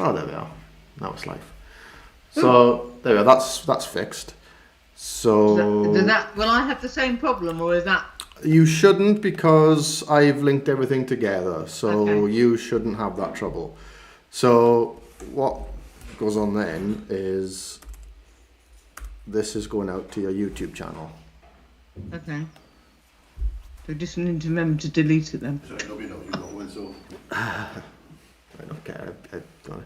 Oh, there we are. Now it's live. So there we are. That's fixed. So Will I have the same problem, or is that? You shouldn't, because I've linked everything together. So Okay. you shouldn't have that trouble. So what goes on then is this is going out to your YouTube channel. Okay. So just need to remember to delete it then. Sorry, nobody knows you got one, so. I don't care. I don't.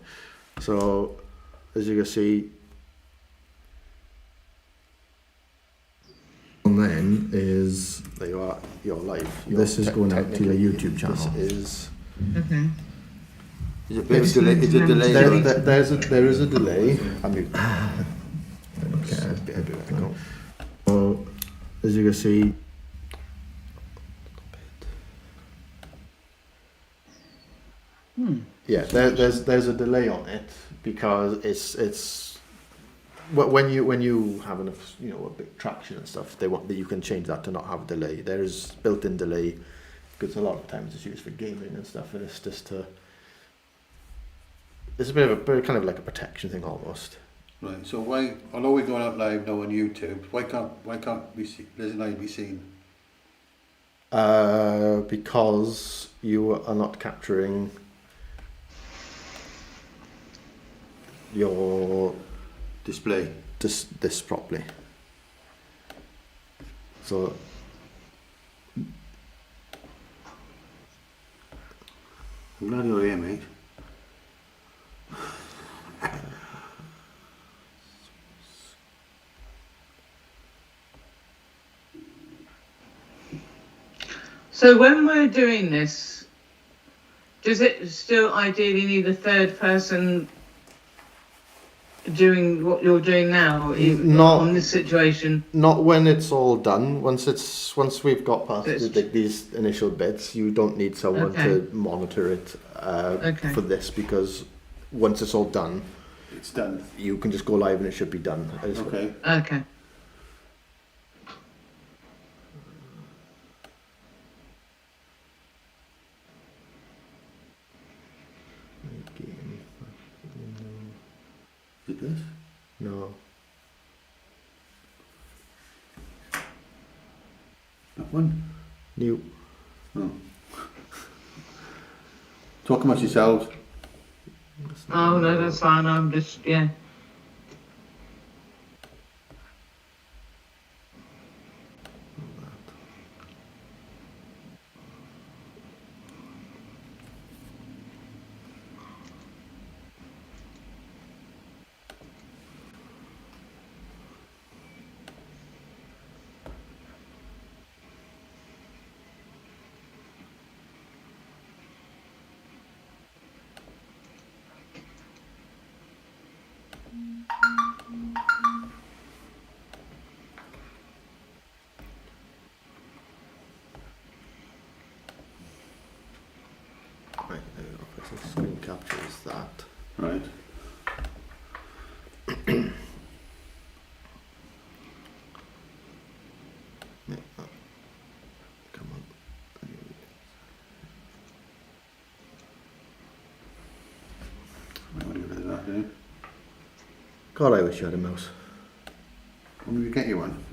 So as you can see, and then is there you are. You're live. This is going out to your YouTube channel. This is. Okay. Is it a delay? Is it delay? There is a delay. I mean, I don't care. So as you can see. Yeah, there's a delay on it because it's when you have enough, a big traction and stuff, they want that you can change that to not have a delay. There is built-in delay because a lot of times it's used for gaming and stuff, and it's just it's a bit of a kind of like a protection thing almost. Right. So why, although we're going out live now on YouTube, why can't we see Liz and I be seen? Because you are not capturing your Display. this properly. So I'm glad you're here, mate. So when we're doing this, does it still ideally need a third person doing what you're doing now, or even Not- on this situation? not when it's all done. Once we've got past these initial bits, you don't need someone to monitor it for this, because once it's all done, It's done. you can just go live and it should be done. Okay. Okay. Is it this? No. That one? New. Oh. Talk amongst yourselves. Oh no, that's fine. I'm just Right, there we go. So screen captures that. Right. Yeah, come on. Might want to get rid of that, don't you? God, I wish you had a mouse. When will we get you one?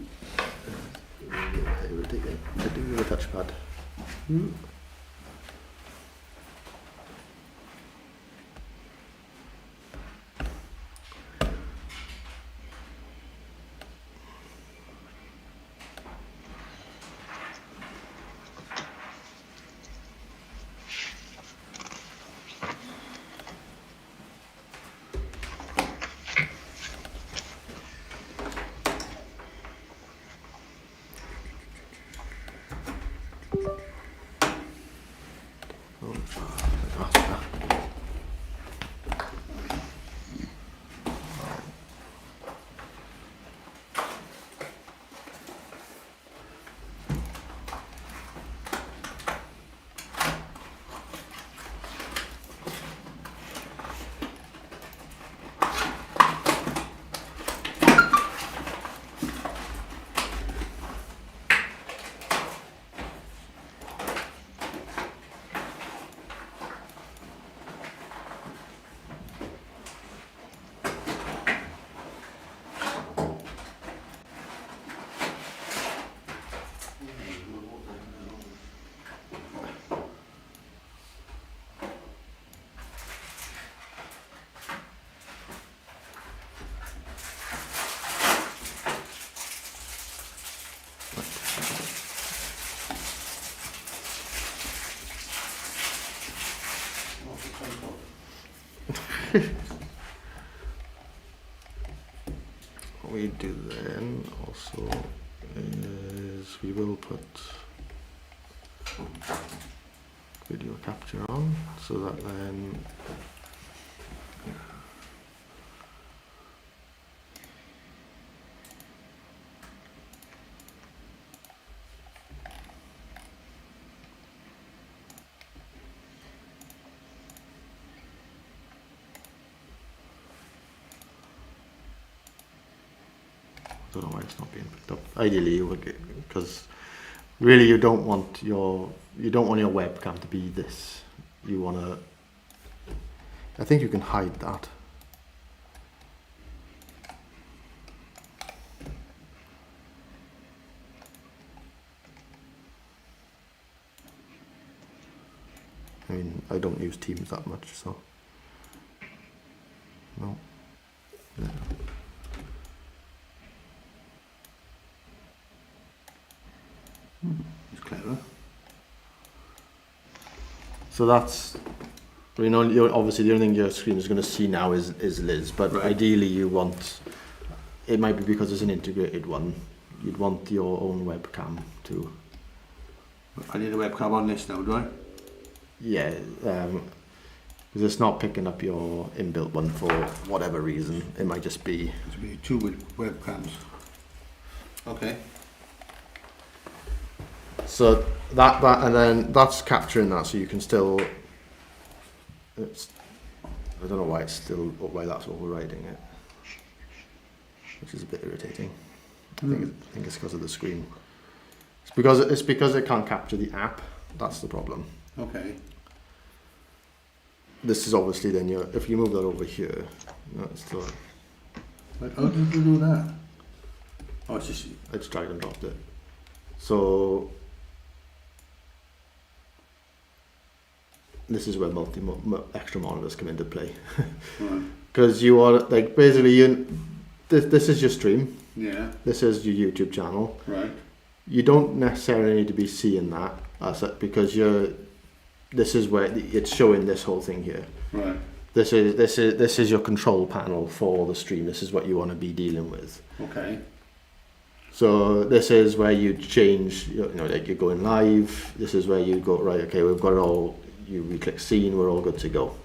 It would take a do with a touchpad. What we do then also is we will put video capture on, so that then I don't know why it's not being picked up. Ideally, you would, because really you don't want your webcam to be this. You want to. I think you can hide that. I mean, I don't use Teams that much, so no. Yeah. It's clever. So that's, you know, you're obviously the only thing your screen is going to see now is Liz, but Right. ideally you want, it might be because it's an integrated one, you'd want your own webcam to, I need a webcam on this now, do I? yeah, because it's not picking up your inbuilt one for whatever reason. It might just be, There's be two with webcams. Okay. so that and then that's capturing that, so you can still, it's, I don't know why it's still, why that's overriding it, which is a bit irritating. I think it's because of the screen. It's because it can't capture the app. That's the problem. Okay. This is obviously then if you move that over here, no, it's still, But how did you do that? Oh, it's just I just dragged and dropped it. So this is where extra monitors come into play, right. because you are like basically this is your stream. Yeah. This is your YouTube channel. Right. You don't necessarily need to be seeing that because this is where it's showing this whole thing here. Right. This is your control panel for the stream. This is what you want to be dealing with. Okay. So this is where you change, you know, like you're going live. This is where you go, right, okay, we've got it all, we click scene, we're all good to go.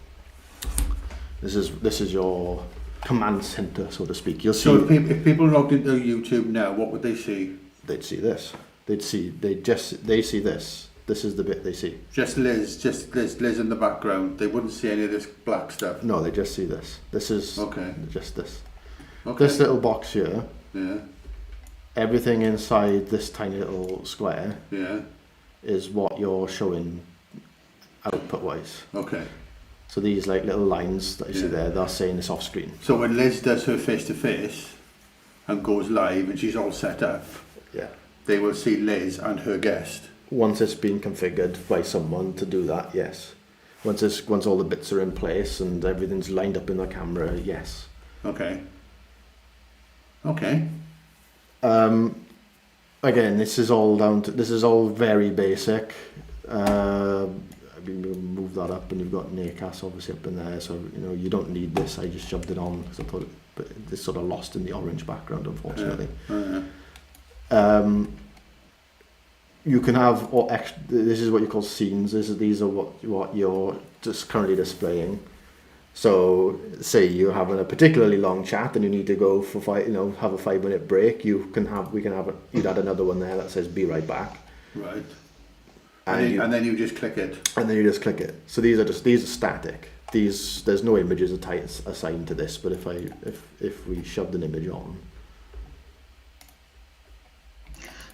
This is your command center, so to speak. You'll see. So if people logged into YouTube now, what would they see? They'd see this. They see this. This is the bit they see. Just Liz in the background. They wouldn't see any of this black stuff. No, they just see this. This is Okay. just this. Okay. This little box here, Yeah. everything inside this tiny little square Yeah. is what you're showing output wise. Okay. So these like little lines that you see Yeah. there, they're saying it's off screen. So when Liz does her face-to-face and goes live and she's all set up, Yeah. they will see Liz and her guest. Once it's been configured by someone to do that, yes. Once all the bits are in place and everything's lined up in the camera, yes. Okay. Okay. Again, this is all very basic. I mean, we'll move that up, and you've got Nacas obviously up in there, so you know you don't need this. I just shoved it on because I thought but it's sort of lost in the orange background, unfortunately. You can have this is what you call scenes. These are what you're just currently displaying. So, say you're having a particularly long chat and you need to go for have a 5-minute break. You'd add another one there that says "Be right back." Right. And then you just click it. And then you just click it. So these are static. There's no images assigned to this. But if we shoved an image on.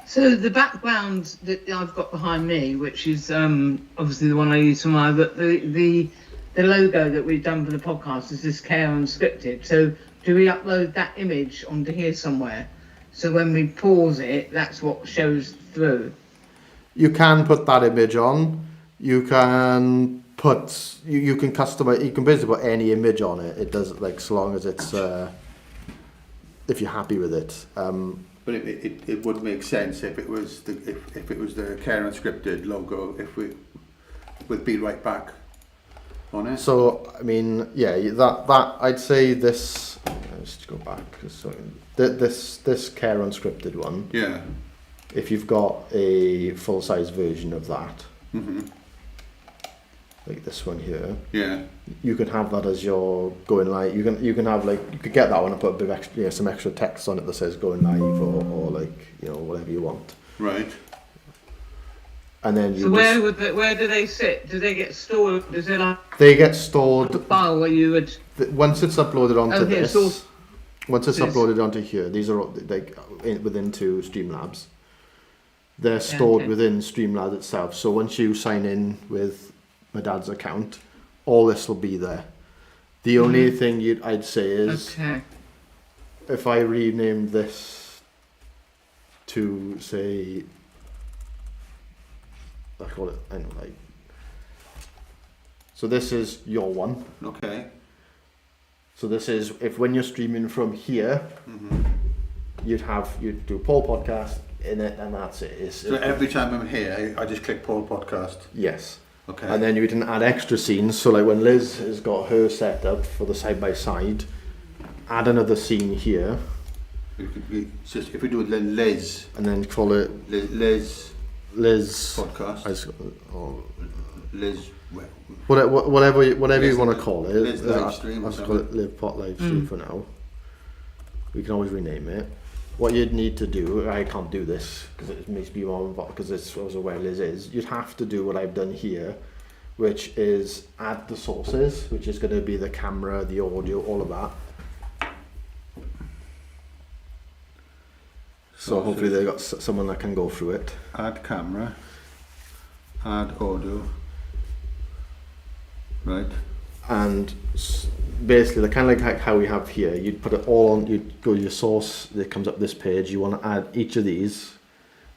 So the background that I've got behind me, which is obviously the one I use for but the logo that we've done for the podcast is this Care Unscripted. So do we upload that image onto here somewhere? So when we pause it, that's what shows through. You can put that image on. You can customize. You can basically put any image on it. It does like so long as it's if you're happy with it. But it would make sense if it was the Care Unscripted logo with Be Right Back. on it. So I mean, yeah, that I'd say this. Let's just go back. So this Care Unscripted one. Yeah. If you've got a full size version of that, like this one here, Yeah. you can have that as your going live. You can have like you could get that one and put a bit of extra, some extra text on it that says going live or like whatever you want. Right. And then So where do they sit? Do they get stored? Is it like they get stored a file where you would? once it's uploaded onto Oh, here, this. source- Once it's this. uploaded onto here, these are all, like within Streamlabs. They're stored okay. within Streamlabs itself. So once you sign in with my dad's account, all this will be there. The only thing I'd say is Okay. if I renamed this to say, I call it, I don't know, like. So this is your one. Okay. So this is if when you're streaming from here, you'd do Paul Podcast in it, and that's it. So every time I'm here, I just click Paul Podcast. Yes. Okay. And then you can add extra scenes. So like when Liz has got her set up for the side by side, add another scene here, It's just if we do it then Liz and then call it Liz Liz. podcast. Or Liz. whatever you Liz- want to call it. Liz live stream or Let's call it Live Pot Live Stream for now. We can always rename it. What you'd need to do, I can't do this because it makes me more involved because it's also where Liz is. You'd have to do what I've done here, which is add the sources, which is going to be the camera, the audio, all of that. So hopefully they've got someone that can go through it. Add camera. Add audio. Right. And basically, kind of like how we have here, you'd put it all on, you'd go to your source, it comes up this page, you want to add each of these,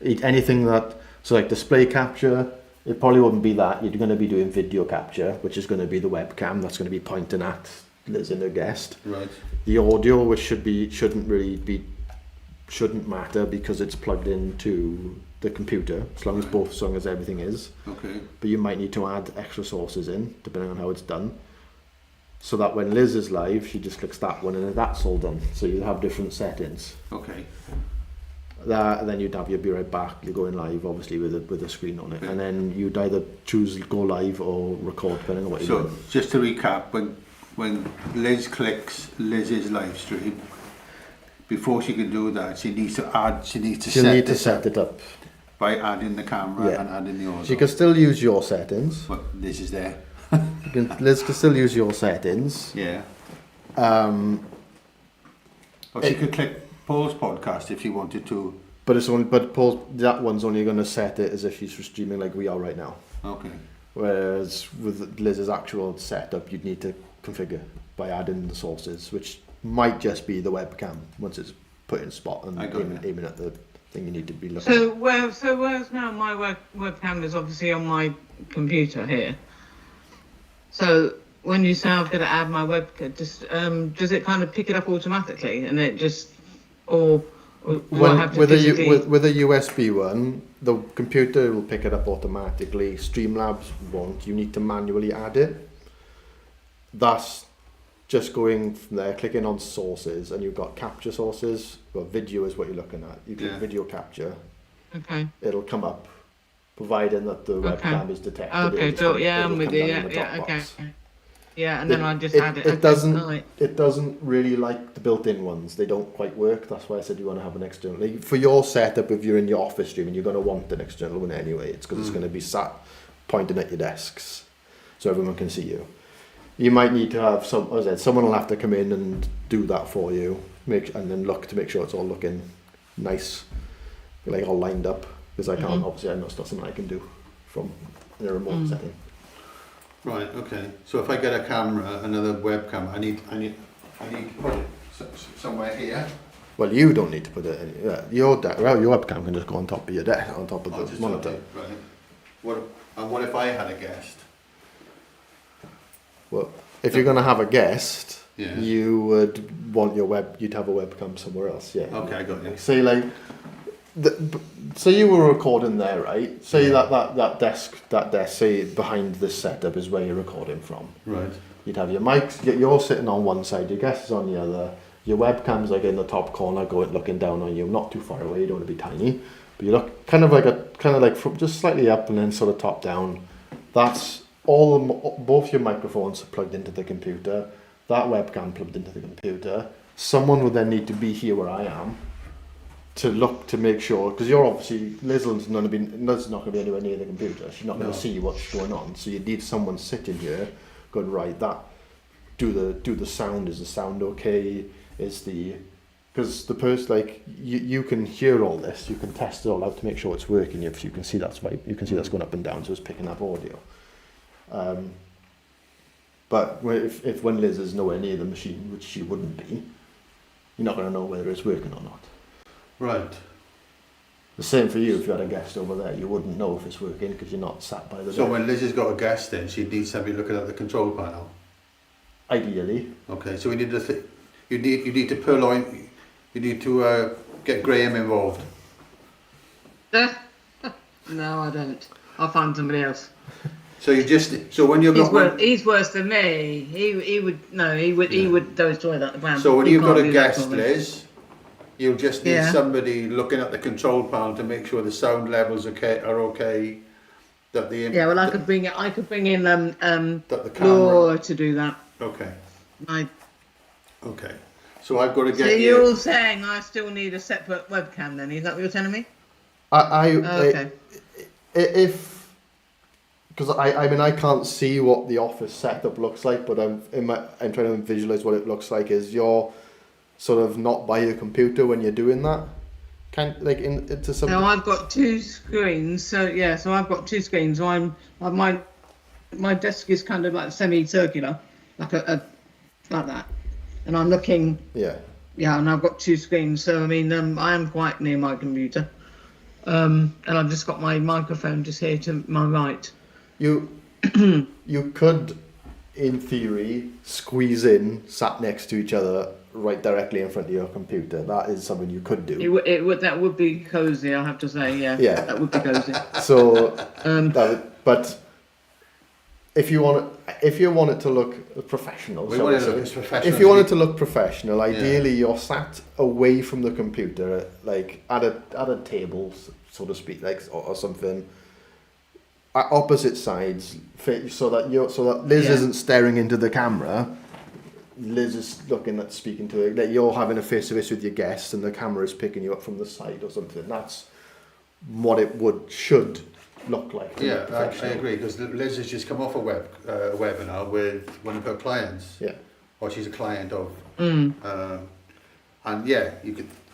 anything that, so like display capture, it probably wouldn't be that, you're going to be doing video capture, which is going to be the webcam, that's going to be pointing at Liz and her guest. Right. The audio, which shouldn't matter because it's plugged into the computer, as long as everything is. Okay. But you might need to add extra sources in, depending on how it's done. So that when Liz is live, she just clicks that one and that's all done. So you have different settings. Okay. And then you'd be right back, you're going live obviously with a screen on it. And then you'd either choose go live or record, depending on what you're doing. So just to recap, when Liz clicks Liz's live stream, before she can do that, she needs to set it up. by adding the camera Yeah. and adding the audio. She can still use your settings. But Liz is there. Liz can still use your settings. Yeah. Um, Or she could click Paul's podcast if she wanted to. but that one's only going to set it as if she's streaming like we are right now. Okay. Whereas with Liz's actual setup, you'd need to configure by adding the sources, which might just be the webcam once it's put in spot and aiming at the thing you need to be looking at. So whereas now my webcam is obviously on my computer here. So when you say I've got to add my webcam, does it kind of pick it up automatically and it just or do I have to with physically... with a USB one, the computer will pick it up automatically. Streamlabs won't. You need to manually add it. That's just going from there, clicking on sources, and you've got capture sources. Well, video is what you're looking at. You click video capture. Okay. It'll come up, providing that the webcam is detected. Okay, so I'm with you. Yeah, okay. Yeah, and then I just add it. It doesn't really like the built-in ones. They don't quite work. That's why I said you want to have an external. Like for your setup, if you're in your office streaming, you're going to want an external one anyway. It's because it's going to be sat pointing at your desks, so everyone can see you. You might need to have someone will have to come in and do that for you, and then look to make sure it's all looking nice, like all lined up. Because I can't, obviously, I know it's not something I can do from in a remote setting. Right. Okay. So if I get a camera, another webcam, I need to put it somewhere here. Well, you don't need to put it in. Your webcam can just go on top of your desk, on top of the monitor. Right. What if I had a guest? Well, if you're going to have a guest, Yeah. you would want you'd have a webcam somewhere else. Yeah. Okay, I got you. Say like, say you were recording there, right? Say that desk, say behind this setup is where you're recording from. Right. You'd have your mics, you're sitting on one side, your guest is on the other, your webcam's like in the top corner, looking down on you, not too far away, you don't want to be tiny, but you look kind of like from just slightly up and then sort of top down. That's both your microphones are plugged into the computer, that webcam plugged into the computer. Someone would then need to be here where I am to look to make sure, because you're obviously, Liz's not going to be anywhere near the computer, she's not going to see what's going on, so you need someone sitting here going, right, do the sound, is the sound okay, because the person, like, you can hear all this, you can test it all out to make sure it's working, if you can see that's going up and down, so it's picking up audio. But if when Liz is nowhere near the machine, which she wouldn't be, you're not going to know whether it's working or not. Right. The same for you, if you had a guest over there, you wouldn't know if it's working because you're not sat by the So desk. when Liz has got a guest in, she needs somebody looking at the control panel. Ideally. Okay, so we need to you need to purloin, you need to get Graham involved. No, I don't. I'll find somebody else. So when you've got He's worse than me. He would destroy that van. So when He you've got can't a do that guest, for me. Liz, you'll just need somebody looking at the control panel to make sure the sound levels are okay. That the Yeah, well, I could bring in that the camera. Laura to do that. Okay. I, Okay. So I've got to so get you're saying I still need a separate webcam then? Is that what you're telling me? Okay. Because I can't see what the office setup looks like, but I'm trying to visualize what it looks like. Is you're sort of not by your computer when you're doing that, into some. No, I've got two screens. So I've got two screens. So my desk is kind of like semicircular, like a like that, and I'm looking. Yeah. Yeah, and I've got two screens. So I mean, I am quite near my computer, and I've just got my microphone just here to my right. You could, in theory, squeeze in, sat next to each other, right directly in front of your computer. That is something you could do. That would be cozy, I have to say. Yeah. Yeah. That would be cozy. So, but if you want it to look professional, We want it to look as professional if you want as it to look professional, ideally you're sat away from the computer, like at a table, so to speak, like or something. At opposite sides, so that Liz isn't staring into the camera. Liz is speaking to it. That you're having a face-to-face with your guests, and the camera is picking you up from the side or something. That's what it should look like. Yeah, I agree, because Liz has just come off a webinar with one of her clients. Yeah. Or she's a client of. And yeah,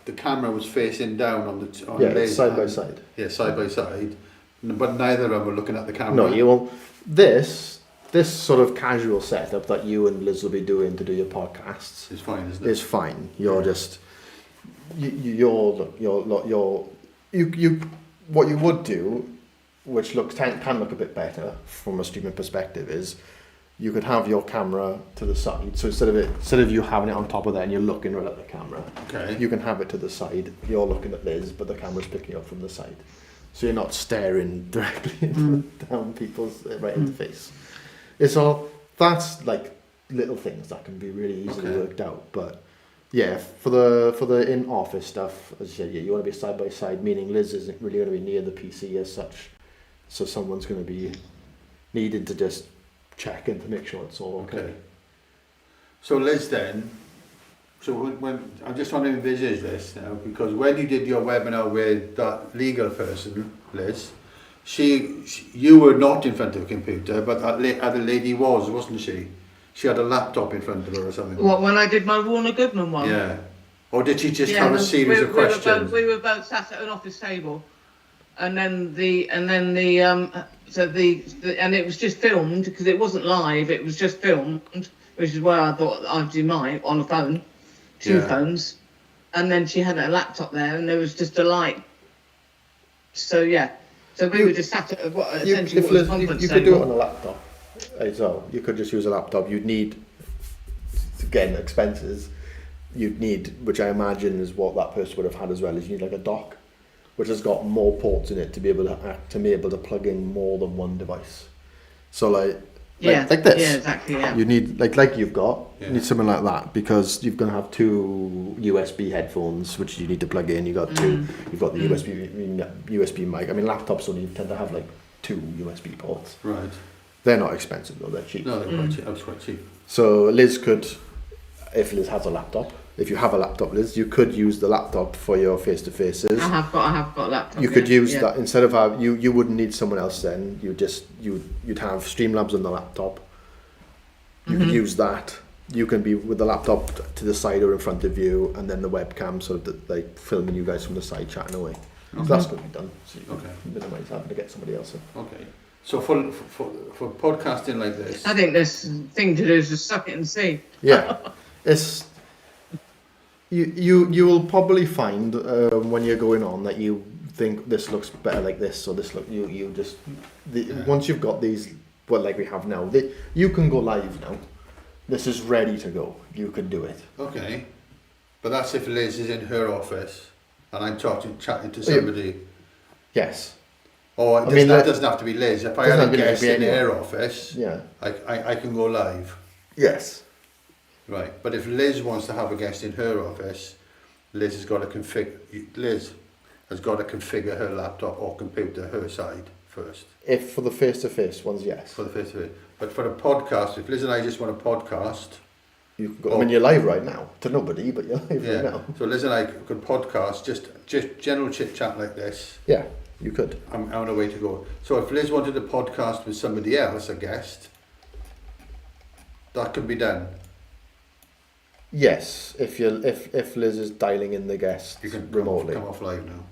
the camera was facing down on Liz. Side by side. Yeah, side by side. But neither of them were looking at the camera. No, you won't. This sort of casual setup that you and Liz will be doing to do your podcasts It's fine, isn't it? is fine. You're just what you would do, which can look a bit better from a streaming perspective, is you could have your camera to the side. So instead of you having it on top of that and you're looking right at the camera, Okay. you can have it to the side. You're looking at Liz, but the camera's picking up from the side. So you're not staring directly down people's right in the face. That's like little things that can be really easily worked out. But yeah, for the in office stuff, as you said, you want to be side by side, meaning Liz isn't really going to be near the PC as such. So someone's going to be needing to just check in to make sure it's all okay. So Liz then, when I'm just trying to envisage this now, because when you did your webinar with that legal person, Liz, you were not in front of a computer, but that other lady wasn't she? She had a laptop in front of her or something. What, when I did my Warner Goodman one? Yeah. Or did she just have a series of questions? We were both sat at an office table, and then and it was just filmed because it wasn't live. It was just filmed, which is why I thought I'd do mine on a phone. Two phones, and then she had a laptop there, and there was just a light. So we were just sat at essentially what was a conference you could do it on a laptop as well. You could just use a laptop. You'd need, again, expenses. You'd need, which I imagine is what that person would have had as well, is you need like a dock which has got more ports in it to be able to plug in more than one device. So like this. Yeah, exactly. Yeah. You need like you've got. Yeah. You need something like that because you're gonna have 2 USB headphones which you need to plug in. You got two. You've got the USB mic. I mean, laptops only tend to have like 2 USB ports. Right. They're not expensive though. They're cheap. No, they're quite cheap. That's quite cheap. So Liz could, if Liz has a laptop, if you have a laptop, Liz, you could use the laptop for your face-to-faces. I have got a laptop. You could yeah, use yeah. that instead of you wouldn't need someone else then. You'd have Streamlabs on the laptop. You could use that. You can be with the laptop to the side or in front of you, and then the webcam sort of like filming you guys from the side chatting away. So that's going to be done. So you can minimise having to get somebody else in. Okay. So for podcasting like this, I think this thing to do is just suck it and see. Yeah, it's you will probably find when you're going on that you think this looks better like this or this look you just once you've got these like we have now, you can go live now. This is ready to go. You can do it. okay, but that's if Liz is in her office and I'm chatting to somebody. Yes. Or that doesn't have to be Liz. If I Doesn't had have a to be guest in anyone. her office, Yeah. I can go live. Yes. Right, but if Liz wants to have a guest in her office, Liz has got to configure her laptop or computer her side first If for the face-to-face ones, yes. for the face-to-face. But for a podcast, if Liz and I just want a podcast, You can go. I mean, you're live right now to nobody, but you're live right now. So Liz and I could podcast just general chit chat like this. Yeah, you could. I'm on a way to go. So if Liz wanted a podcast with somebody else, a guest, that could be done. Yes, if Liz is dialing in the guest You can remotely. come off live now.